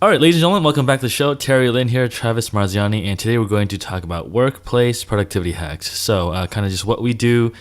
All right, ladies and gentlemen, welcome back to the show. Terry Lin here, Travis Marziani, and today we're going to talk about workplace productivity hacks. So, kind of just what we do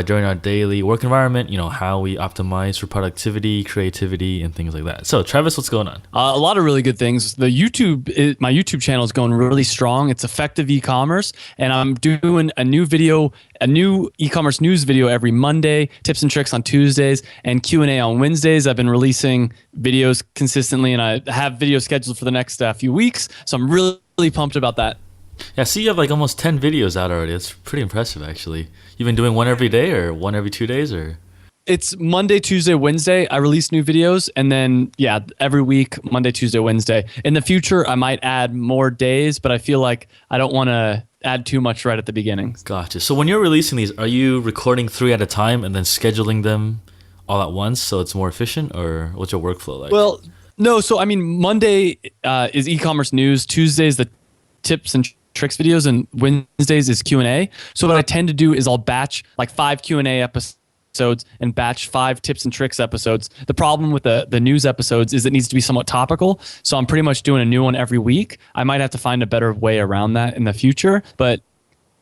during our daily work environment, how we optimize for productivity, creativity, and things like that. So, Travis, what's going on? A lot of really good things. My YouTube channel is going really strong. It's effective e-commerce, and I'm doing a new e-commerce news video every Monday, tips and tricks on Tuesdays, and Q&A on Wednesdays. I've been releasing videos consistently, and I have videos scheduled for the next few weeks. So I'm really pumped about that. Yeah, see, you have like almost 10 videos out already. That's pretty impressive, actually. You've been doing one every day or one every 2 days, or? It's Monday, Tuesday, Wednesday. I release new videos, and then every week, Monday, Tuesday, Wednesday. In the future, I might add more days, but I feel like I don't want to add too much right at the beginning. Gotcha. So when you're releasing these, are you recording 3 at a time and then scheduling them all at once so it's more efficient, or what's your workflow like? Well, no. So I mean, Monday is e-commerce news. Tuesday is the tips and tricks videos, and Wednesdays is Q&A. So what I tend to do is I'll batch like 5 Q&A episodes and batch 5 tips and tricks episodes. The problem with the news episodes is it needs to be somewhat topical. So I'm pretty much doing a new one every week. I might have to find a better way around that in the future, but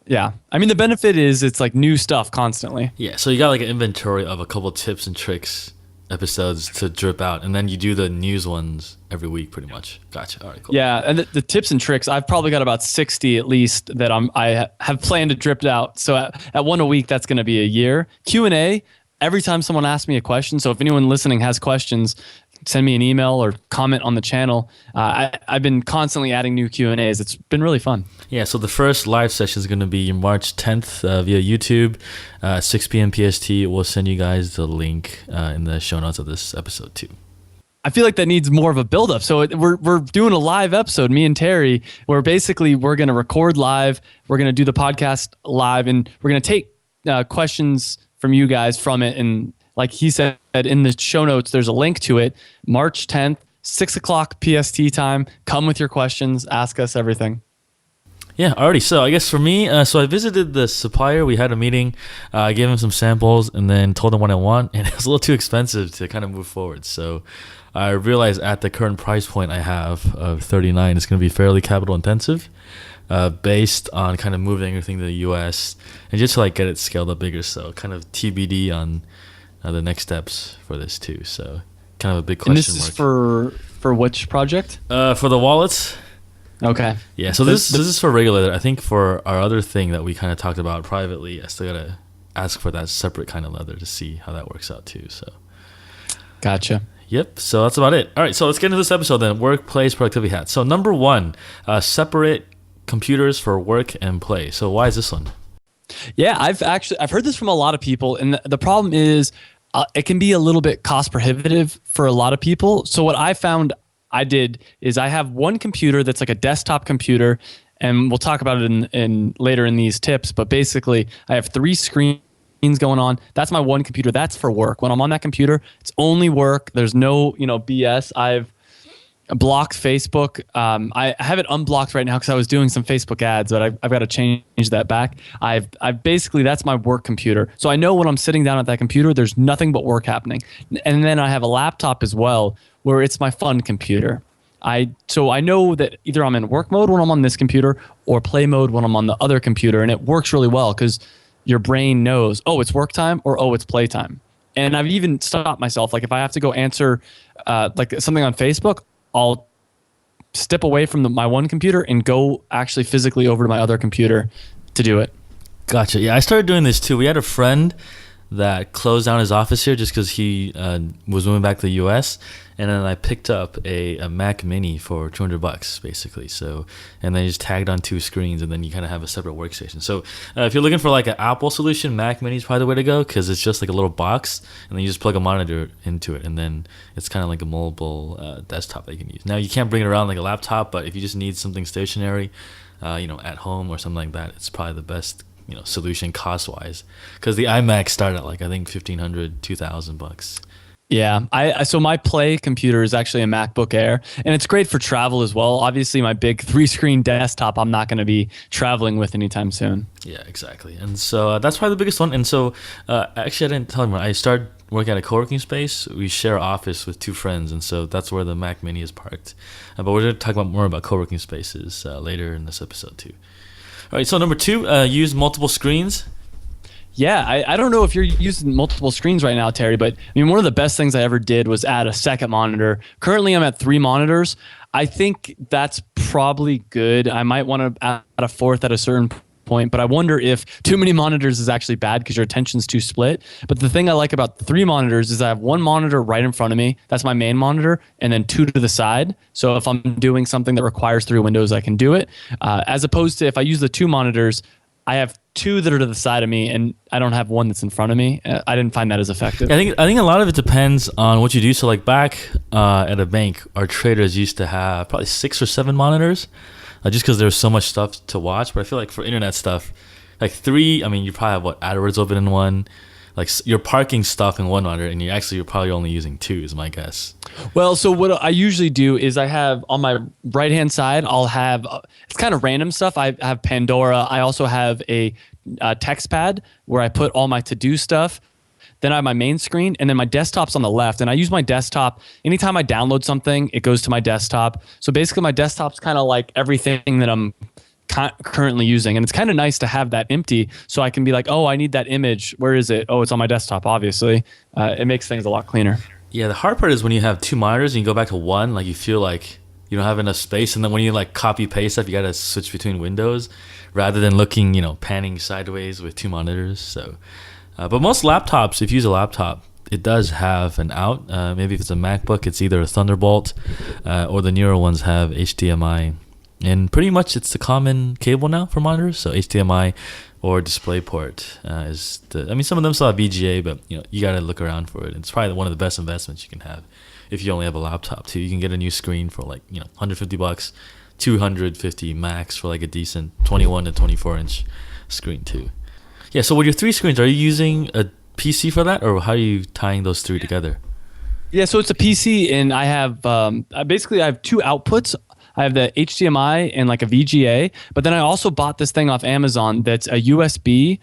yeah. I mean, the benefit is it's like new stuff constantly. Yeah, so you got like an inventory of a couple tips and tricks episodes to drip out, and then you do the news ones every week pretty much. Gotcha. All right, cool. Yeah, and the tips and tricks, I've probably got about 60 at least that I have planned to drip out. So at one a week, that's going to be a year. Q&A, every time someone asks me a question, so if anyone listening has questions, send me an email or comment on the channel. I've been constantly adding new Q&As. It's been really fun. Yeah, so the first live session is going to be March 10th via YouTube, 6 p.m. PST. We'll send you guys the link in the show notes of this episode too. I feel like that needs more of a build-up. So we're doing a live episode, me and Terry, where basically we're going to record live, we're going to do the podcast live, and we're going to take questions from you guys from it. And like he said in the show notes, there's a link to it. March 10th, 6 o'clock PST time. Come with your questions. Ask us everything. Yeah, alrighty. So I guess for me, so I visited the supplier. We had a meeting. I gave him some samples and then told him what I want. And it was a little too expensive to kind of move forward. So I realized at the current price point I have of 39, it's going to be fairly capital intensive. Based on kind of moving everything to the US and just to like get it scaled up bigger. So kind of TBD on the next steps for this too. So kind of a big question mark. And this is for which project? For the wallets. Okay. Yeah. So this is for regulated. I think for our other thing that we kind of talked about privately, I still gotta ask for that separate kind of leather to see how that works out too. So. Gotcha. Yep. So that's about it. All right. So let's get into this episode then. Workplace productivity hacks. So number 1, separate computers for work and play. So why is this one? Yeah, I've heard this from a lot of people, and the problem is it can be a little bit cost prohibitive for a lot of people. So what I found I did is I have one computer that's like a desktop computer, and we'll talk about it in later in these tips. But basically, I have 3 screens going on. That's my one computer. That's for work. When I'm on that computer, it's only work. There's no BS. I've blocked Facebook. I have it unblocked right now because I was doing some Facebook ads, but I've got to change that back. I've basically, that's my work computer. So I know when I'm sitting down at that computer, there's nothing but work happening. And then I have a laptop as well, where it's my fun computer. So I know that either I'm in work mode when I'm on this computer or play mode when I'm on the other computer, and it works really well because your brain knows, oh, it's work time or oh, it's play time. And I've even stopped myself. Like if I have to go answer like something on Facebook, I'll step away from my one computer and go actually physically over to my other computer to do it. Gotcha. Yeah, I started doing this too. We had a friend that closed down his office here just because he was moving back to the US, and then I picked up a Mac Mini for $200 basically. So, and then you just tagged on 2 screens, and then you kind of have a separate workstation. So if you're looking for like an Apple solution, Mac Mini is probably the way to go because it's just like a little box, and then you just plug a monitor into it, and then it's kind of like a mobile desktop that you can use. Now you can't bring it around like a laptop, but if you just need something stationary, at home or something like that, it's probably the best solution cost wise, because the iMac start at like I think $1,500-$2,000. Yeah, so my play computer is actually a MacBook Air, and it's great for travel as well. Obviously, my big 3-screen desktop, I'm not going to be traveling with anytime soon. Yeah, exactly. And so that's probably the biggest one. And so actually, I didn't tell him, I started work at a co-working space. We share office with two friends, and so that's where the Mac Mini is parked. But we're going to talk more about co-working spaces later in this episode too. All right, so number 2, use multiple screens. Yeah, I don't know if you're using multiple screens right now, Terry, but I mean, one of the best things I ever did was add a second monitor. Currently, I'm at 3 monitors. I think that's probably good. I might want to add a fourth at a certain point, but I wonder if too many monitors is actually bad because your attention's too split. But the thing I like about 3 monitors is I have 1 monitor right in front of me. That's my main monitor, and then 2 to the side. So if I'm doing something that requires 3 windows, I can do it. As opposed to if I use the 2 monitors, I have 2 that are to the side of me, and I don't have 1 that's in front of me. I didn't find that as effective. I think a lot of it depends on what you do. So like back at a bank, our traders used to have probably 6 or 7 monitors, just because there's so much stuff to watch. But I feel like for internet stuff, like 3, I mean, you probably have AdWords open in 1. Like you're parking stuff in 1 monitor, and you're probably only using 2, is my guess. Well, so what I usually do is I have on my right hand side, I'll have it's kind of random stuff. I have Pandora. I also have a text pad where I put all my to do stuff. Then I have my main screen, and then my desktop's on the left. And I use my desktop anytime I download something, it goes to my desktop. So basically, my desktop's kind of like everything that I'm currently using, and it's kind of nice to have that empty so I can be like, oh, I need that image. Where is it? Oh, it's on my desktop. Obviously, it makes things a lot cleaner. Yeah, the hard part is when you have 2 monitors and you go back to 1, like you feel like you don't have enough space, and then when you like copy paste stuff, you got to switch between windows rather than looking, panning sideways with 2 monitors. So, but most laptops, if you use a laptop, it does have an out. Maybe if it's a MacBook, it's either a Thunderbolt or the newer ones have HDMI. And pretty much it's the common cable now for monitors. So HDMI or DisplayPort some of them still have VGA, but you got to look around for it. It's probably one of the best investments you can have if you only have a laptop too. You can get a new screen for like $150, $250 max for like a decent 21 to 24 inch screen too. Yeah. So with your 3 screens, are you using a PC for that, or how are you tying those 3 together? Yeah. So it's a PC, and I have basically I have 2 outputs. I have the HDMI and like a VGA, but then I also bought this thing off Amazon that's a USB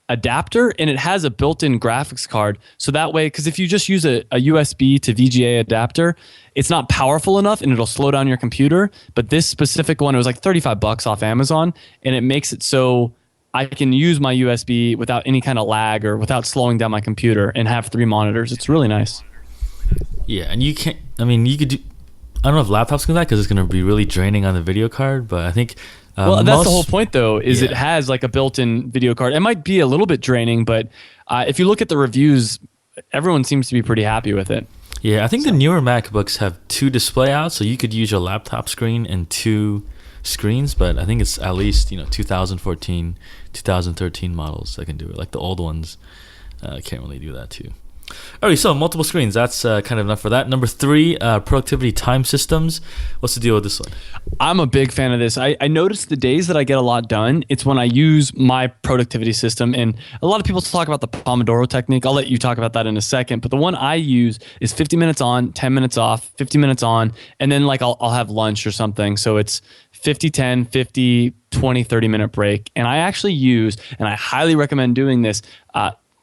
adapter, and it has a built-in graphics card. So that way, because if you just use a USB to VGA adapter, it's not powerful enough and it'll slow down your computer. But this specific one, it was like $35 off Amazon, and it makes it so I can use my USB without any kind of lag or without slowing down my computer and have 3 monitors. It's really nice. Yeah, and you could do. I don't know if laptops can do that because it's going to be really draining on the video card, but I think well, that's the whole point though, is it has like a built-in video card. It might be a little bit draining, but if you look at the reviews, everyone seems to be pretty happy with it. Yeah, I think the newer MacBooks have 2 display outs, so you could use your laptop screen and 2 screens, but I think it's at least 2014, 2013 models that can do it. Like the old ones can't really do that too. All right, so multiple screens. That's kind of enough for that. Number 3, productivity time systems. What's the deal with this one? I'm a big fan of this. I noticed the days that I get a lot done, it's when I use my productivity system. And a lot of people talk about the Pomodoro technique. I'll let you talk about that in a second. But the one I use is 50 minutes on, 10 minutes off, 50 minutes on, and then like I'll have lunch or something. So it's 50, 10, 50, 20, 30-minute break. And I actually use, and I highly recommend doing this,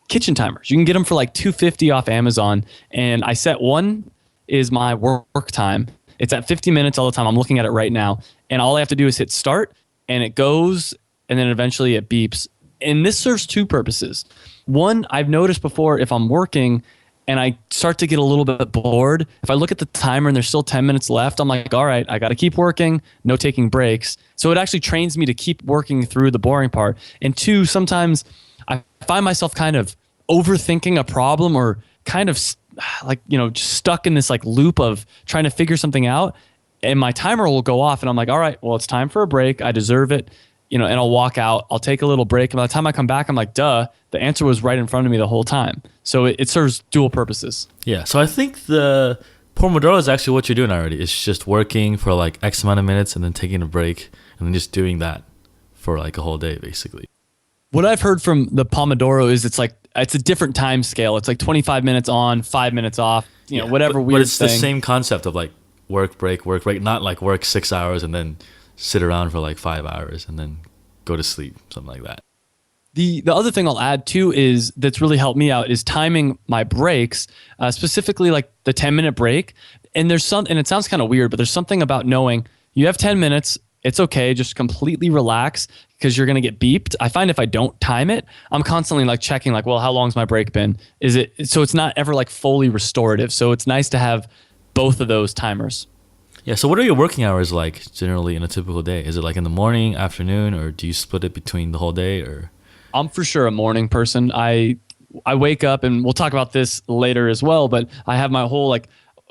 kitchen timers. You can get them for like $250 off Amazon. And I set one is my work time. It's at 50 minutes all the time. I'm looking at it right now. And all I have to do is hit start, and it goes, and then eventually it beeps. And this serves 2 purposes. One, I've noticed before if I'm working and I start to get a little bit bored, if I look at the timer and there's still 10 minutes left, I'm like, all right, I got to keep working, no taking breaks. So it actually trains me to keep working through the boring part. And 2, sometimes I find myself kind of overthinking a problem, or kind of like, just stuck in this like loop of trying to figure something out. And my timer will go off, and I'm like, all right, well, it's time for a break. I deserve it. And I'll walk out, I'll take a little break. And by the time I come back, I'm like, duh, the answer was right in front of me the whole time. So it serves dual purposes. Yeah. So I think the Pomodoro is actually what you're doing already. It's just working for like X amount of minutes and then taking a break and then just doing that for like a whole day, basically. What I've heard from the Pomodoro is it's a different time scale. It's like 25 minutes on, 5 minutes off, whatever weird thing. But it's the same concept of like work, break, not like work 6 hours and then sit around for like 5 hours and then go to sleep, something like that. The other thing I'll add too is that's really helped me out is timing my breaks, specifically like the 10-minute break. And and it sounds kind of weird, but there's something about knowing you have 10 minutes. It's okay. Just completely relax because you're going to get beeped. I find if I don't time it, I'm constantly like checking like, well, how long's my break been? So it's not ever like fully restorative. So it's nice to have both of those timers. Yeah. So what are your working hours like generally in a typical day? Is it like in the morning, afternoon, or do you split it between the whole day or? I'm for sure a morning person. I wake up, and we'll talk about this later as well, but I have my whole like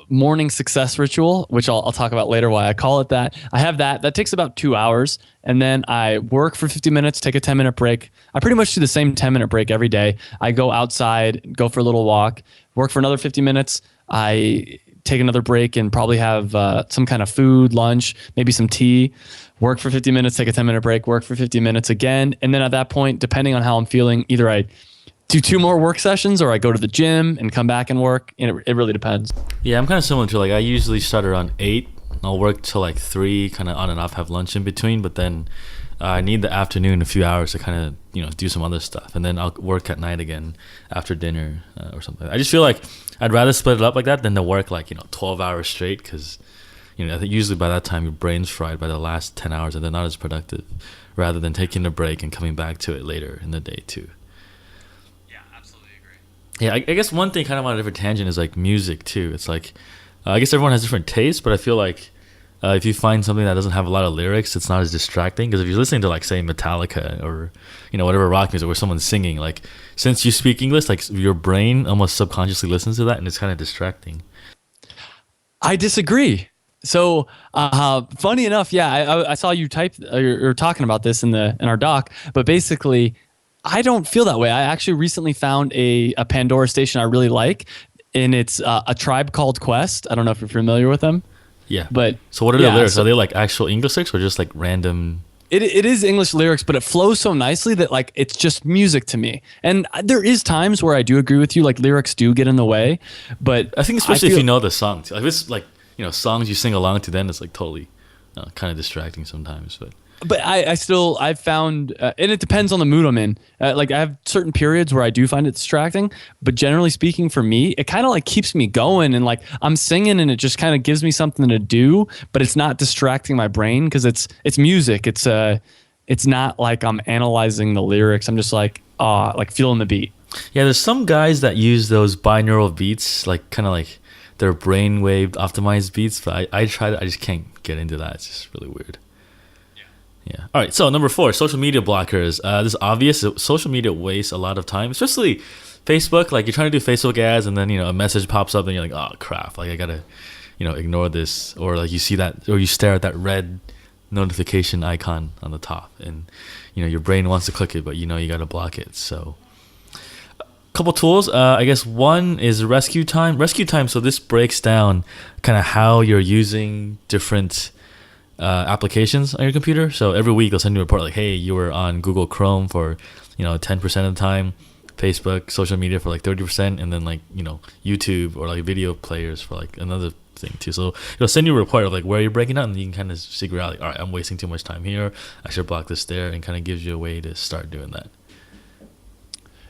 morning success ritual, which I'll talk about later why I call it that. I have that takes about 2 hours, and then I work for 50 minutes, take a 10-minute break. I pretty much do the same 10-minute break every day. I go outside, go for a little walk, work for another 50 minutes. I take another break and probably have some kind of food, lunch, maybe some tea, work for 50 minutes, take a 10-minute break, work for 50 minutes again. And then at that point, depending on how I'm feeling, either I do 2 more work sessions or I go to the gym and come back and work. And it really depends. Yeah, I'm kind of similar to like I usually start around 8. I'll work till like 3, kind of on and off, have lunch in between. But then I need the afternoon, a few hours to kind of do some other stuff. And then I'll work at night again after dinner or something. I just feel like I'd rather split it up like that than to work like 12 hours straight because I think usually by that time your brain's fried by the last 10 hours and they're not as productive rather than taking a break and coming back to it later in the day too. Yeah, I guess one thing kind of on a different tangent is like music too. It's like, I guess everyone has different tastes, but I feel like if you find something that doesn't have a lot of lyrics, it's not as distracting. Because if you're listening to like say Metallica or whatever rock music where someone's singing, like since you speak English, like your brain almost subconsciously listens to that, and it's kind of distracting. I disagree. So funny enough, yeah, I saw you type or talking about this in our doc, but basically, I don't feel that way. I actually recently found a Pandora station I really like, and it's A Tribe Called Quest. I don't know if you're familiar with them. Yeah. But so what are the lyrics? Are they like actual English lyrics or just like random? It is English lyrics, but it flows so nicely that like it's just music to me. And there is times where I do agree with you, like lyrics do get in the way. But I think especially if you know the song. Like if it's like songs you sing along to, then it's like totally kind of distracting sometimes. But I've found, and it depends on the mood I'm in. Like I have certain periods where I do find it distracting, but generally speaking for me, it kind of like keeps me going and like I'm singing and it just kind of gives me something to do, but it's not distracting my brain because it's music. It's not like I'm analyzing the lyrics. I'm just like feeling the beat. Yeah, there's some guys that use those binaural beats, like kind of like their brainwave optimized beats, but I tried it. I just can't get into that. It's just really weird. Yeah. All right. So number 4, social media blockers. This is obvious. Social media wastes a lot of time, especially Facebook. Like you're trying to do Facebook ads, and then a message pops up, and you're like, oh crap! Like I gotta, ignore this, or like you see that, or you stare at that red notification icon on the top, and your brain wants to click it, but you gotta block it. So, a couple tools. I guess one is rescue time. Rescue time. So this breaks down kind of how you're using different applications on your computer. So every week they'll send you a report like, hey, you were on Google Chrome for 10% of the time, Facebook, social media for like 30%, and then like YouTube or like video players for like another thing too. So it'll send you a report of like where you're breaking out, and you can kind of figure out like, all right, I'm wasting too much time here, I should block this there, and kind of gives you a way to start doing that.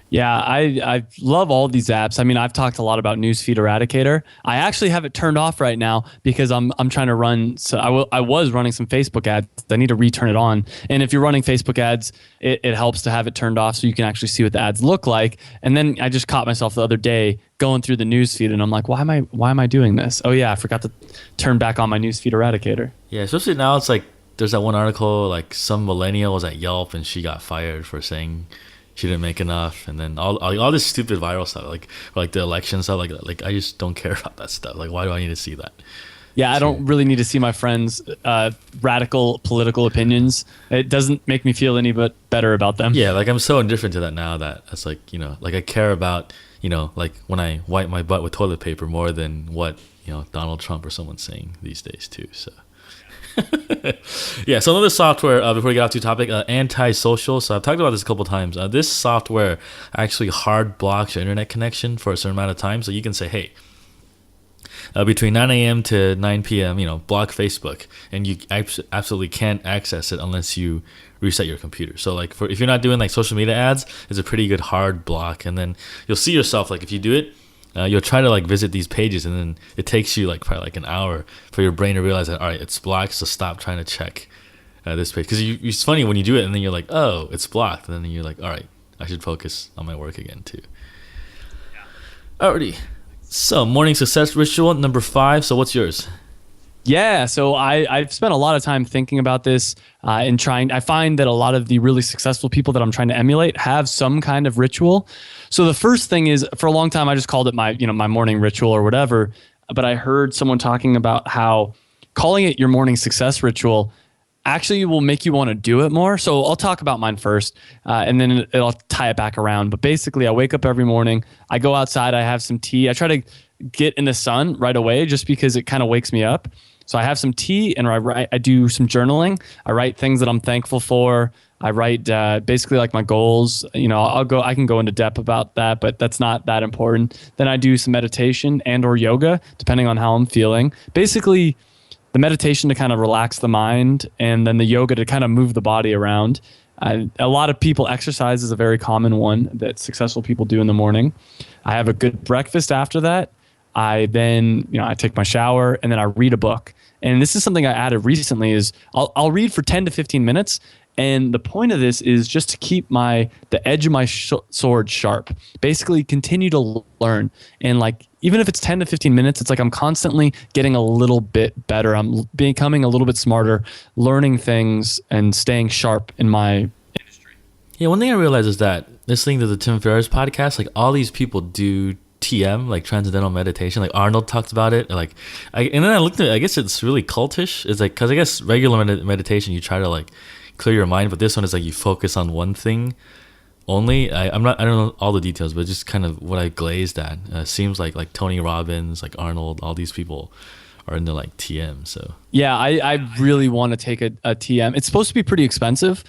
Yeah, I love all these apps. I mean, I've talked a lot about Newsfeed Eradicator. I actually have it turned off right now because I'm trying to run. So I was running some Facebook ads. I need to return it on. And if you're running Facebook ads, it helps to have it turned off so you can actually see what the ads look like. And then I just caught myself the other day going through the newsfeed, and I'm like, why am I doing this? Oh yeah, I forgot to turn back on my Newsfeed Eradicator. Yeah, especially now it's like there's that one article like some millennial was at Yelp and she got fired for saying she didn't make enough, and then all this stupid viral stuff, like the election stuff, like I just don't care about that stuff. Like, why do I need to see that? Yeah, I don't really need to see my friends' radical political opinions. It doesn't make me feel any but better about them. Yeah, like I'm so indifferent to that now that it's like like I care about like when I wipe my butt with toilet paper more than what Donald Trump or someone's saying these days too. So. Yeah, so another software before we get off to topic, Antisocial. So I've talked about this a couple times. This software actually hard blocks your internet connection for a certain amount of time. So you can say, hey, between 9 a.m. to 9 p.m., block Facebook, and you absolutely can't access it unless you reset your computer. So like if you're not doing like social media ads, it's a pretty good hard block. And then you'll see yourself, like if you do it, you'll try to like visit these pages, and then it takes you like probably like an hour for your brain to realize that, all right, it's blocked, so stop trying to check this page. Because it's funny when you do it and then you're like, oh, it's blocked, and then you're like, all right, I should focus on my work again too. Alrighty. So morning success ritual number 5. So what's yours? Yeah, so I've spent a lot of time thinking about this and trying. I find that a lot of the really successful people that I'm trying to emulate have some kind of ritual. So the first thing is, for a long time, I just called it my morning ritual or whatever. But I heard someone talking about how calling it your morning success ritual actually will make you want to do it more. So I'll talk about mine first, and then I'll tie it back around. But basically, I wake up every morning, I go outside, I have some tea. I try to get in the sun right away just because it kind of wakes me up. So I have some tea, and I do some journaling. I write things that I'm thankful for. I write basically like my goals. I can go into depth about that, but that's not that important. Then I do some meditation and or yoga, depending on how I'm feeling. Basically, the meditation to kind of relax the mind, and then the yoga to kind of move the body around. A lot of people, exercise is a very common one that successful people do in the morning. I have a good breakfast after that. I then, I take my shower, and then I read a book. And this is something I added recently is I'll read for 10 to 15 minutes. And the point of this is just to keep the edge of my sword sharp, basically continue to learn. And like, even if it's 10 to 15 minutes, it's like I'm constantly getting a little bit better. I'm becoming a little bit smarter, learning things and staying sharp in my industry. Yeah, one thing I realized is that listening to the Tim Ferriss podcast, like all these people do TM, like Transcendental Meditation. Like Arnold talked about it. And then I looked at it, I guess it's really cultish. It's like, because I guess regular meditation, you try to like clear your mind, but this one is like you focus on one thing only. I don't know all the details, but just kind of what I glazed at. Seems like Tony Robbins, like Arnold, all these people are into like TM. So yeah, I really want to take a TM. It's supposed to be pretty expensive.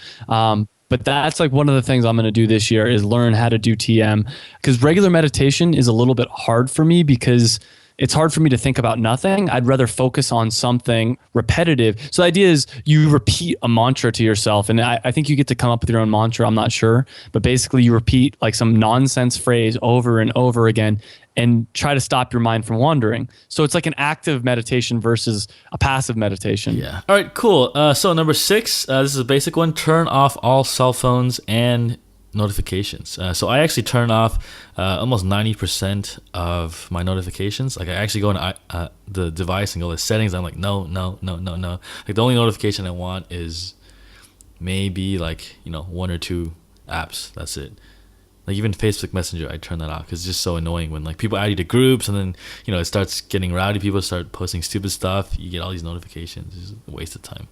But that's like one of the things I'm going to do this year is learn how to do TM, because regular meditation is a little bit hard for me because it's hard for me to think about nothing. I'd rather focus on something repetitive. So the idea is you repeat a mantra to yourself. And I think you get to come up with your own mantra. I'm not sure. But basically you repeat like some nonsense phrase over and over again and try to stop your mind from wandering. So it's like an active meditation versus a passive meditation. Yeah. All right, cool. So number 6, this is a basic one. Turn off all cell phones and notifications. So I actually turn off almost 90% of my notifications. Like I actually go into the device and go to settings. I'm like, no. Like the only notification I want is maybe like, 1 or 2 apps. That's it. Like even Facebook Messenger, I turn that off because it's just so annoying when like people add you to groups and then, it starts getting rowdy. People start posting stupid stuff. You get all these notifications. It's just a waste of time.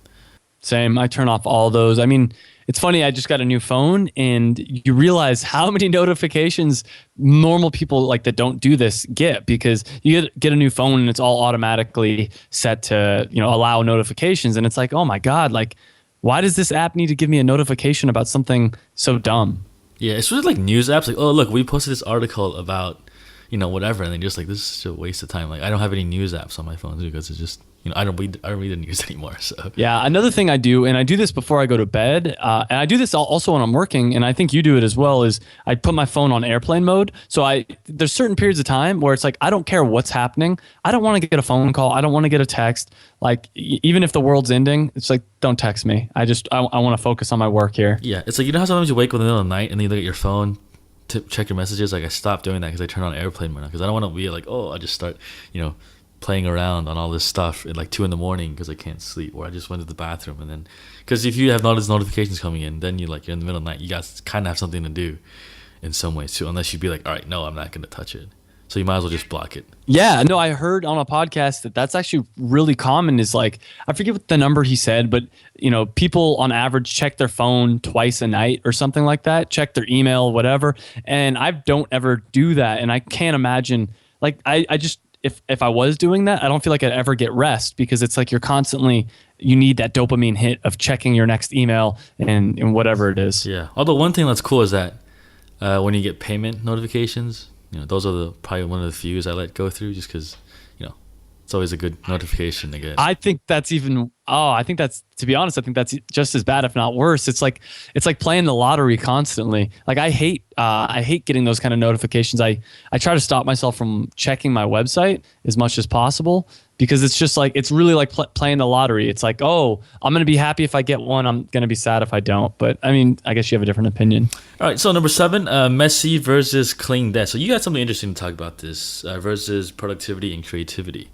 Same. I turn off all those. I mean, it's funny. I just got a new phone and you realize how many notifications normal people like that don't do this get, because you get a new phone and it's all automatically set to, allow notifications. And it's like, oh my God, like why does this app need to give me a notification about something so dumb? Yeah, it's really like news apps. Like, oh, look, we posted this article about, whatever. And then you're just like, this is just a waste of time. Like, I don't have any news apps on my phone because it's just, I don't read the news anymore. So yeah, another thing I do, and I do this before I go to bed, and I do this also when I'm working, and I think you do it as well, is I put my phone on airplane mode. So there's certain periods of time where it's like, I don't care what's happening. I don't want to get a phone call. I don't want to get a text. Like even if the world's ending, it's like, don't text me. I want to focus on my work here. Yeah, it's like, how sometimes you wake up in the middle of the night and then you look at your phone to check your messages. Like I stopped doing that because I turn on airplane mode because I don't want to be like, oh, I just start, playing around on all this stuff at like 2 a.m. because I can't sleep, or I just went to the bathroom. And then because if you have all these notifications coming in, then you're in the middle of the night, you guys kind of have something to do in some ways too, unless you'd be like, all right, no, I'm not going to touch it. So you might as well just block it. Yeah, no, I heard on a podcast that that's actually really common. Is like, I forget what the number he said, but people on average check their phone twice a night or something like that, check their email, whatever. And I don't ever do that. And I can't imagine, like, I just, if I was doing that, I don't feel like I'd ever get rest, because it's like you need that dopamine hit of checking your next email and whatever it is. Yeah. Although one thing that's cool is that when you get payment notifications, those are probably one of the few I let go through, just because, It's always a good notification to get. I think that's even. Oh, I think that's, to be honest, I think that's just as bad, if not worse. It's like playing the lottery constantly. Like I hate getting those kind of notifications. I try to stop myself from checking my website as much as possible, because it's just like, it's really like playing the lottery. It's like, oh, I'm gonna be happy if I get one. I'm gonna be sad if I don't. But I mean, I guess you have a different opinion. All right, so number 7, messy versus clean desk. So you got something interesting to talk about this versus productivity and creativity.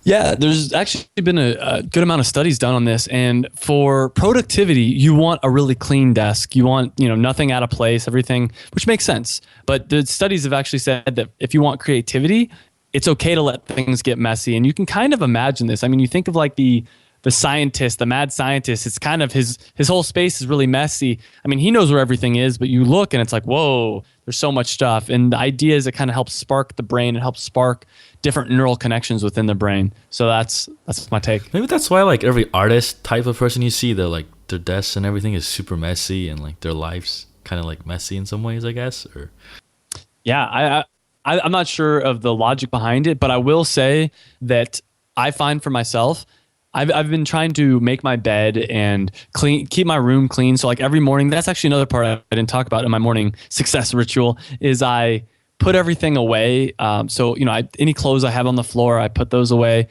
Yeah, there's actually been a good amount of studies done on this. And for productivity, you want a really clean desk. You want, nothing out of place, everything, which makes sense. But the studies have actually said that if you want creativity, it's okay to let things get messy. And you can kind of imagine this. I mean, you think of like the scientist, the mad scientist, it's kind of his whole space is really messy. I mean, he knows where everything is, but you look and it's like, whoa, there's so much stuff. And the idea is it kind of helps spark the brain. It helps spark different neural connections within the brain. So that's my take. Maybe that's why like every artist type of person you see, they're like their desks and everything is super messy, and like their lives kind of like messy in some ways, I guess. Or Yeah, I'm not sure of the logic behind it, but I will say that I find for myself, I've been trying to make my bed and keep my room clean. So like every morning, that's actually another part I didn't talk about in my morning success ritual, is I put everything away. So any clothes I have on the floor, I put those away.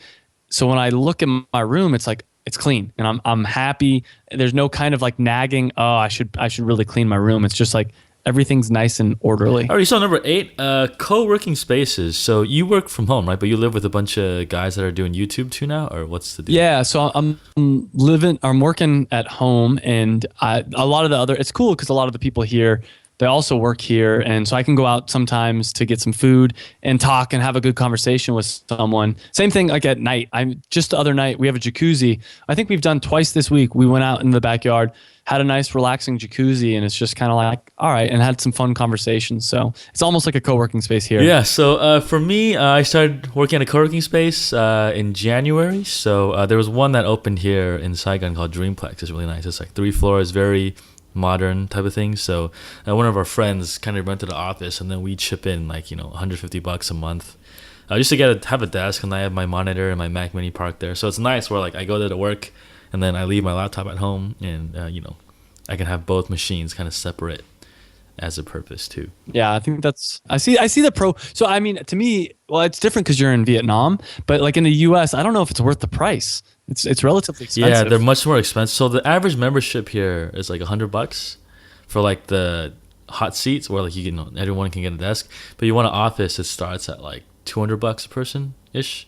So when I look at my room, it's like it's clean, and I'm happy. There's no kind of like nagging, oh, I should really clean my room. It's just like everything's nice and orderly. All right, so number 8, co-working spaces. So you work from home, right? But you live with a bunch of guys that are doing YouTube too now, or what's the deal? Yeah, so I'm working at home, and a lot of the other, it's cool because a lot of the people here, they also work here, and so I can go out sometimes to get some food and talk and have a good conversation with someone. Same thing like at night. Just the other night, we have a jacuzzi. I think we've done twice this week. We went out in the backyard, had a nice relaxing jacuzzi, and it's just kind of like, all right, and had some fun conversations. So it's almost like a co-working space here. Yeah, so for me, I started working at a co-working space in January. So there was one that opened here in Saigon called Dreamplex. It's really nice. It's like 3 floors, very modern type of thing. So one of our friends kind of rented an office, and then we chip in like $150 a month just to have a desk, and I have my monitor and my Mac Mini parked there. So it's nice where like I go there to work, and then I leave my laptop at home, and I can have both machines kind of separate as a purpose too. Yeah, I think I see the pro. So I mean, to me, well, it's different because you're in Vietnam, but like in the US, I don't know if it's worth the price. It's relatively expensive. Yeah, they're much more expensive. So the average membership here is like $100 for like the hot seats, where like everyone can get a desk. But you want an office, it starts at like $200 a person ish.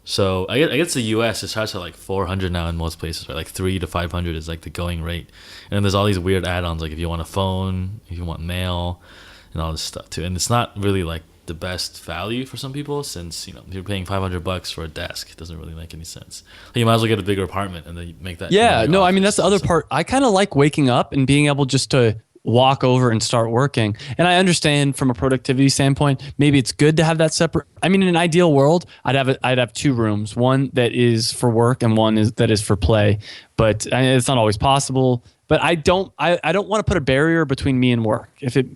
So I guess the US, it starts at like $400 now in most places, right? Like $300 to $500 is like the going rate. And then there's all these weird add-ons, like if you want a phone, if you want mail, and all this stuff too. And it's not really like the best value for some people, since you're paying $500 for a desk. It doesn't really make any sense. Like, you might as well get a bigger apartment and then you make that. Yeah, no, I mean that's the other part. I kind of like waking up and being able just to walk over and start working. And I understand from a productivity standpoint, maybe it's good to have that separate. I mean, in an ideal world, I'd have 2 rooms, one that is for work and one that is for play. But it's not always possible. But I don't want to put a barrier between me and work. If it,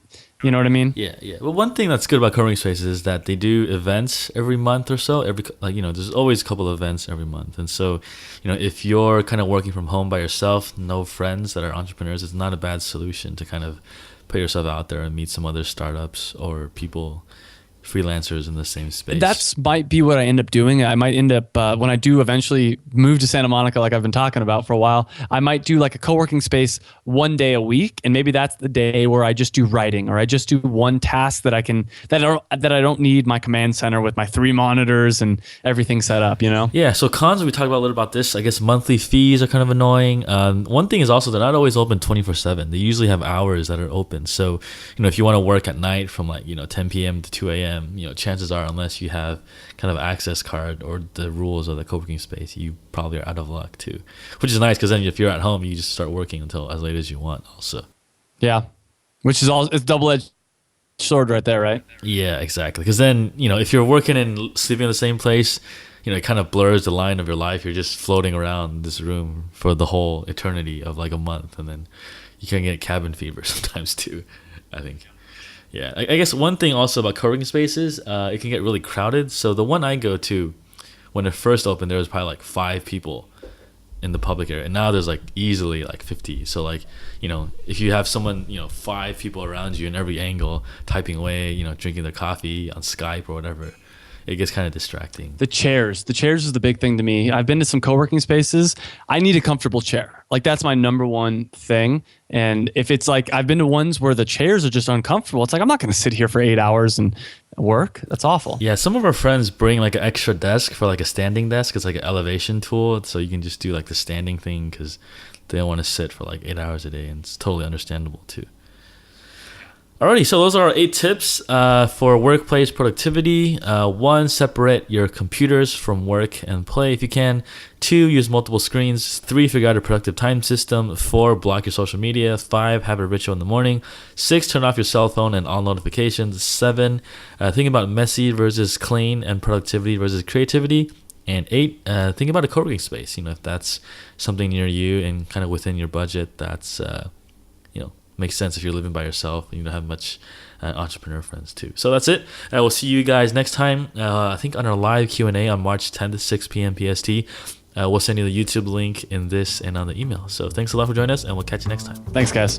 you know what I mean? Yeah. Well, one thing that's good about co-working spaces is that they do events every month or so. There's always a couple of events every month. And so, if you're kind of working from home by yourself, no friends that are entrepreneurs, it's not a bad solution to kind of put yourself out there and meet some other startups or people, freelancers in the same space. That's might be what I end up doing. I might end up, when I do eventually move to Santa Monica, like I've been talking about for a while, I might do like a co-working space one day a week. And maybe that's the day where I just do writing, or I just do one task that I don't need my command center with my 3 monitors and everything set up, Yeah. So cons, we talked about a little about this. I guess monthly fees are kind of annoying. One thing is also they're not always open 24/7. They usually have hours that are open. So, if you want to work at night from like, 10 p.m. to 2 a.m., chances are, unless you have kind of access card or the rules of the co-working space, you probably are out of luck too. Which is nice, because then if you're at home, you just start working until as late as you want also. Yeah. Which is it's double-edged sword right there, right? Yeah, exactly. Because then, if you're working and sleeping in the same place, it kind of blurs the line of your life. You're just floating around this room for the whole eternity of like a month, and then you can get cabin fever sometimes too, I think. Yeah, I guess one thing also about co-working spaces, it can get really crowded. So the one I go to, when it first opened, there was probably like 5 people in the public area, and now there's like easily like 50. So like, if you have someone, 5 people around you in every angle typing away, drinking their coffee on Skype or whatever, it gets kind of distracting. The chairs is the big thing to me. I've been to some co-working spaces. I need a comfortable chair. Like that's my number one thing. And if it's like, I've been to ones where the chairs are just uncomfortable, it's like, I'm not going to sit here for 8 hours and work. That's awful. Yeah, some of our friends bring like an extra desk for like a standing desk. It's like an elevation tool, so you can just do like the standing thing because they don't want to sit for like 8 hours a day, and it's totally understandable too. Alrighty, so those are our 8 tips for workplace productivity. 1, separate your computers from work and play if you can. 2, use multiple screens. 3, figure out a productive time system. 4, block your social media. 5, have a ritual in the morning. 6, turn off your cell phone and all notifications. 7, think about messy versus clean and productivity versus creativity. And 8, think about a co-working space. If that's something near you and kind of within your budget, that's makes sense if you're living by yourself and you don't have much entrepreneur friends too. So that's it. We'll see you guys next time. I think on our live Q&A on March 10th at 6 p.m. PST. We'll send you the YouTube link in this and on the email. So thanks a lot for joining us, and we'll catch you next time. Thanks, guys.